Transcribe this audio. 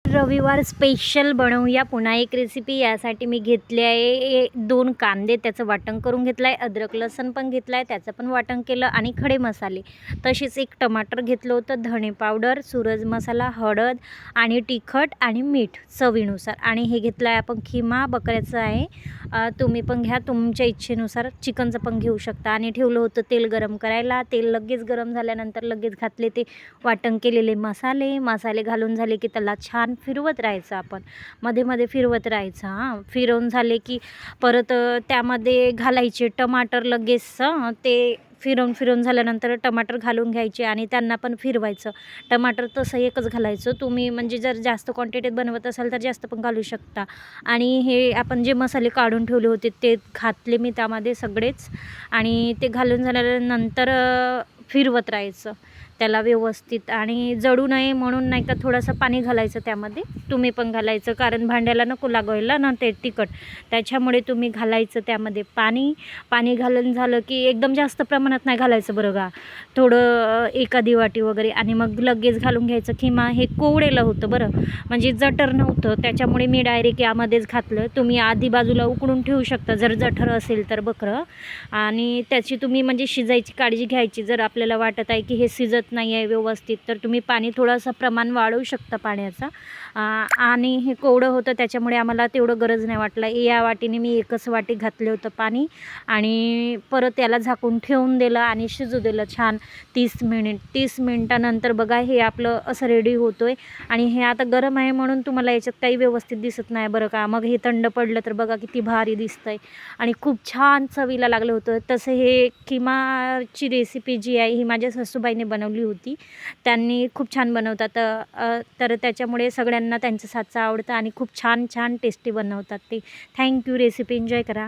रविवार स्पेशल बनवूया पुन्हा एक रेसिपी। यासाठी मी घेतले आहे 2 कांदे, त्याचं वाटण करून घेतलं आहे, अद्रक लसूण पण घेतलं आहे, त्याचं पण वाटण केलं आणि खडे मसाले, तसेच एक टमाटर घेतलं होतं, धणे पावडर, सूरज मसाला, हळद आणि तिखट आणि मीठ चवीनुसार। आणि हे घेतलं आहे आपण खिमा बकऱ्याचं आहे, तुम्ही पण घ्या तुमच्या इच्छेनुसार, चिकनचं पण घेऊ शकता। आणि ठेवलं होतं तेल गरम करायला। तेल लगेच गरम झाल्यानंतर लगेच घातले ते वाटण केलेले मसाले घालून झाले की त्याला छान फिरवत राहायचं, आपण मध्ये मध्ये फिरवत राहायचं। फिरवून झाले की परत त्यामध्ये घालायचे टमाटर, लगेच ते फिरवून झाल्यानंतर टमाटर घालून घ्यायचे आणि त्यांना पण फिरवायचं। टमाटर तसं एकच घालायचं, तुम्ही म्हणजे जर जास्त क्वांटिटीत बनवत असाल तर जास्त पण घालू शकता। आणि हे आपण जे मसाले काढून ठेवले होते ते घातले मी त्यामध्ये सगळेच, आणि ते घालून झाल्यानंतर फिरवत राहायचं त्याला व्यवस्थित। आणि जळू नये म्हणून नाही का थोडंसं पाणी घालायचं त्यामध्ये, तुम्ही पण घालायचं, कारण भांड्याला नको लागायला ना ते तिखट, त्याच्यामुळे तुम्ही घालायचं त्यामध्ये पाणी घालून झालं की एकदम जास्त प्रमाणात नाही घालायचं बरं का, थोडं एखादी वाटी वगैरे, आणि मग लगेच घालून घ्यायचं खिमा। हे कोवडेलं होतं बरं, म्हणजे जठर नव्हतं, त्याच्यामुळे मी डायरेक्ट यामध्येच घातलं। तुम्ही आधी बाजूला उकडून ठेवू शकता जर जठर असेल तर बकरं, आणि त्याची तुम्ही म्हणजे शिजायची काळजी घ्यायची। जर आपल्याला वाटत आहे की हे शिजत नाही आहे व्यवस्थित तर तुम्ही पाणी थोडंसं प्रमाण वाढवू शकता पाण्याचा। आणि हे कोवडं होतं त्याच्यामुळे आम्हाला तेवढं गरज नाही वाटलं। या वाटीने मी एकच वाटी घातलं होतं पाणी, आणि परत याला झाकून ठेवून दिलं आणि शिजू दिलं छान 30 मिनिटानंतर बघा हे आपलं असं रेडी होतो आहे। आणि हे आता गरम आहे म्हणून तुम्हाला याच्यात काही व्यवस्थित दिसत नाही बरं का, मग हे थंड पडलं तर बघा किती भारी दिसतंय आणि खूप छान चवीला लागलं होतं। तसं हे किमाची रेसिपी जी आहे ही माझ्या सासूबाईने बनवली होती, त्यांनी खूप छान बनवतात, तर त्याच्यामुळे सगळ्यांना त्यांचं हातचं आवडतं आणि खूप छान टेस्टी बनवतात ते। थँक्यू, रेसिपी एन्जॉय करा।